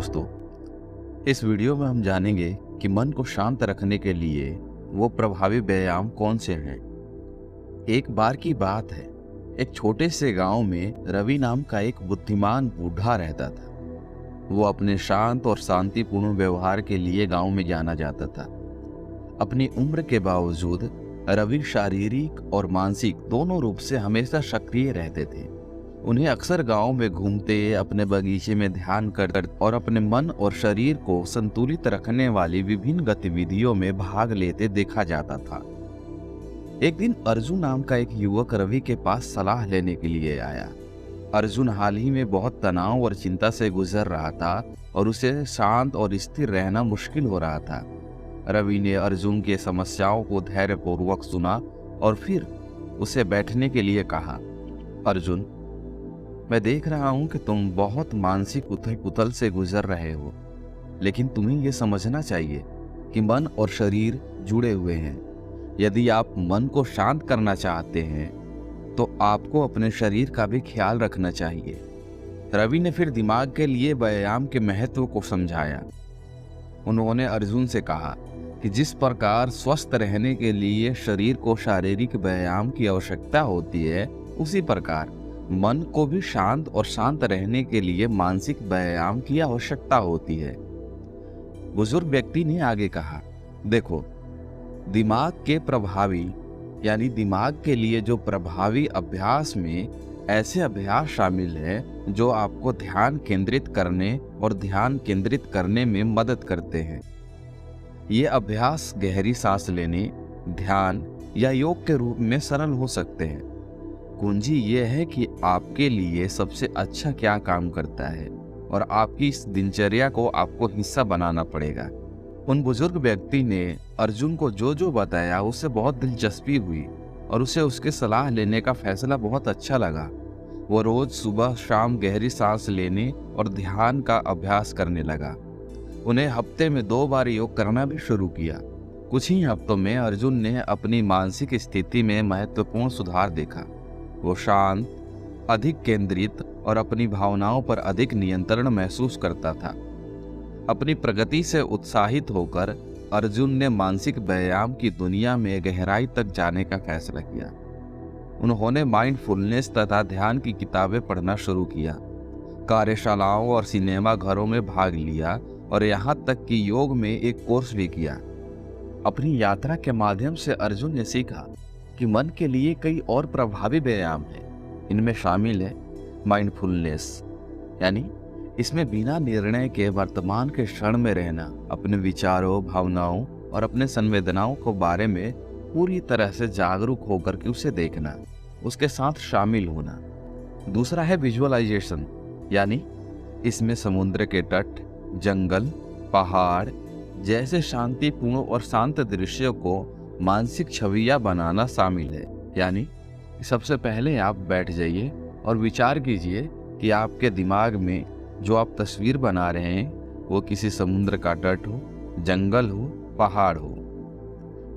दोस्तों, इस वीडियो में हम जानेंगे कि मन को शांत रखने के लिए वो प्रभावी व्यायाम कौन से हैं। एक बार की बात है, एक छोटे से गांव में रवि नाम का एक बुद्धिमान बूढ़ा रहता था। वो अपने शांत और शांतिपूर्ण व्यवहार के लिए गांव में जाना जाता था। अपनी उम्र के बावजूद रवि शारीरिक और मानसिक दोनों रूप से हमेशा सक्रिय रहते थे। उन्हें अक्सर गांव में घूमते, अपने बगीचे में ध्यान कर और अपने मन और शरीर को संतुलित रखने वाली विभिन्न गतिविधियों में भाग लेते देखा जाता था। एक दिन अर्जुन नाम का एक युवक रवि के पास सलाह लेने के लिए आया। अर्जुन हाल ही में बहुत तनाव और चिंता से गुजर रहा था और उसे शांत और स्थिर रहना मुश्किल हो रहा था। रवि ने अर्जुन की समस्याओं को धैर्यपूर्वक सुना और फिर उसे बैठने के लिए कहा। अर्जुन, मैं देख रहा हूं कि तुम बहुत मानसिक उथल पुथल से गुजर रहे हो, लेकिन तुम्हें यह समझना चाहिए कि मन और शरीर जुड़े हुए हैं। यदि आप मन को शांत करना चाहते हैं तो आपको अपने शरीर का भी ख्याल रखना चाहिए। रवि ने फिर दिमाग के लिए व्यायाम के महत्व को समझाया। उन्होंने अर्जुन से कहा कि जिस प्रकार स्वस्थ रहने के लिए शरीर को शारीरिक व्यायाम की आवश्यकता होती है, उसी प्रकार मन को भी शांत और शांत रहने के लिए मानसिक व्यायाम की आवश्यकता होती है। बुजुर्ग व्यक्ति ने आगे कहा, देखो, दिमाग के लिए जो प्रभावी अभ्यास में ऐसे अभ्यास शामिल हैं जो आपको ध्यान केंद्रित करने और ध्यान केंद्रित करने में मदद करते हैं। ये अभ्यास गहरी सांस लेने, ध्यान या योग के रूप में सरल हो सकते हैं। कुंजी ये है कि आपके लिए सबसे अच्छा क्या काम करता है और आपकी इस दिनचर्या को आपको हिस्सा बनाना पड़ेगा। उन बुजुर्ग व्यक्ति ने अर्जुन को जो जो बताया उससे बहुत दिलचस्पी हुई और उसे उसके सलाह लेने का फैसला बहुत अच्छा लगा। वो रोज सुबह शाम गहरी सांस लेने और ध्यान का अभ्यास करने लगा। उन्हें हफ्ते में 2 बार योग करना भी शुरू किया। कुछ ही हफ्तों में अर्जुन ने अपनी मानसिक स्थिति में महत्वपूर्ण सुधार देखा। वो शांत, अधिक केंद्रित और अपनी भावनाओं पर अधिक नियंत्रण महसूस करता था। अपनी प्रगति से उत्साहित होकर अर्जुन ने मानसिक व्यायाम की दुनिया में गहराई तक जाने का फैसला किया। उन्होंने माइंडफुलनेस तथा ध्यान की किताबें पढ़ना शुरू किया, कार्यशालाओं और सिनेमा घरों में भाग लिया और यहाँ तक कि योग में एक कोर्स भी किया। अपनी यात्रा के माध्यम से अर्जुन ने सीखा कि मन के लिए कई और प्रभावी व्यायाम हैं। इनमें शामिल है माइंडफुलनेस, यानी इसमें बिना निर्णय के वर्तमान के क्षण में रहना, अपने विचारों, भावनाओं और अपने संवेदनाओं के बारे में पूरी तरह से जागरूक होकर के उसे देखना, उसके साथ शामिल होना। दूसरा है विजुअलाइजेशन, यानी इसमें समुद्र के तट, जंगल, पहाड़ जैसे शांतिपूर्ण और शांत दृश्यों को मानसिक छवियां बनाना शामिल है। यानी सबसे पहले आप बैठ जाइए और विचार कीजिए कि आपके दिमाग में जो आप तस्वीर बना रहे हैं वो किसी समुद्र का तट हो, जंगल हो, पहाड़ हो।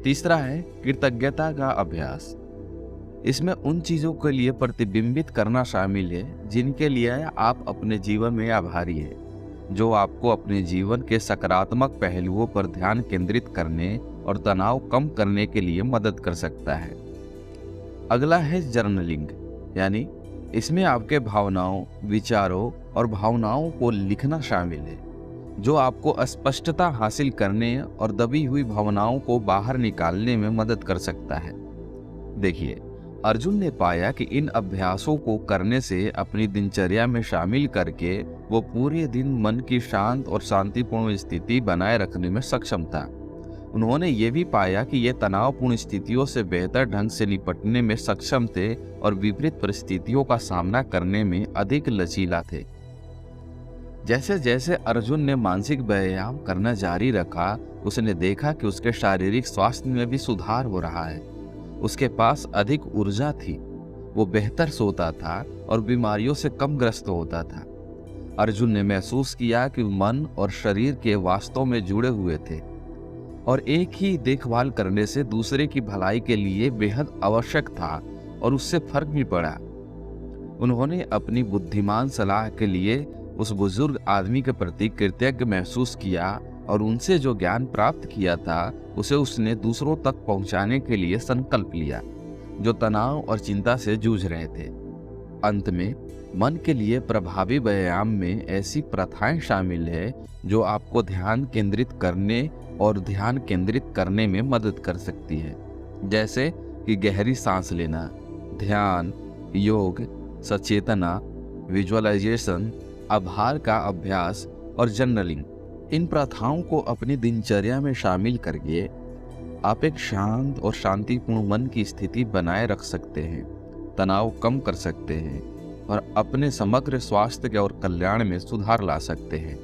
तीसरा है कृतज्ञता का अभ्यास। इसमें उन चीजों के लिए प्रतिबिंबित करना शामिल है जिनके लिए आप अपने जीवन में आभारी है, जो आपको अपने जीवन के सकारात्मक पहलुओं पर ध्यान केंद्रित करने और तनाव कम करने के लिए मदद कर सकता है। अगला है जर्नलिंग, यानी इसमें आपके भावनाओं, विचारों और भावनाओं को लिखना शामिल है, जो आपको स्पष्टता हासिल करने और दबी हुई भावनाओं को बाहर निकालने में मदद कर सकता है। देखिए, अर्जुन ने पाया कि इन अभ्यासों को करने से अपनी दिनचर्या में शामिल करके वो पूरे दिन मन की शांत और शांतिपूर्ण स्थिति बनाए रखने में सक्षम था। उन्होंने ये भी पाया कि ये तनावपूर्ण स्थितियों से बेहतर ढंग से निपटने में सक्षम थे और विपरीत परिस्थितियों का सामना करने में अधिक लचीला थे। जैसे जैसे अर्जुन ने मानसिक व्यायाम करना जारी रखा, उसने देखा कि उसके शारीरिक स्वास्थ्य में भी सुधार हो रहा है। उसके पास अधिक ऊर्जा थी, वो बेहतर सोता था और बीमारियों से कम ग्रस्त होता था। अर्जुन ने महसूस किया कि मन और शरीर के वास्तव में जुड़े हुए थे और एक ही देखभाल करने से दूसरे की भलाई के लिए बेहद आवश्यक था और उससे फर्क भी पड़ा। उन्होंने अपनी बुद्धिमान सलाह के लिए उस बुजुर्ग आदमी के प्रति कृतज्ञ महसूस किया और उनसे जो ज्ञान प्राप्त किया था उसे उसने दूसरों तक पहुंचाने के लिए संकल्प लिया, जो तनाव और चिंता से जूझ रहे थे। अंत में मन के लिए प्रभावी व्यायाम में ऐसी प्रथाएं शामिल है जो आपको ध्यान केंद्रित करने और ध्यान केंद्रित करने में मदद कर सकती है, जैसे कि गहरी सांस लेना, ध्यान, योग, सचेतना, विजुअलाइजेशन, आभार का अभ्यास और जर्नलिंग। इन प्रथाओं को अपनी दिनचर्या में शामिल करके आप एक शांत और शांतिपूर्ण मन की स्थिति बनाए रख सकते हैं, तनाव कम कर सकते हैं और अपने समग्र स्वास्थ्य और कल्याण में सुधार ला सकते हैं।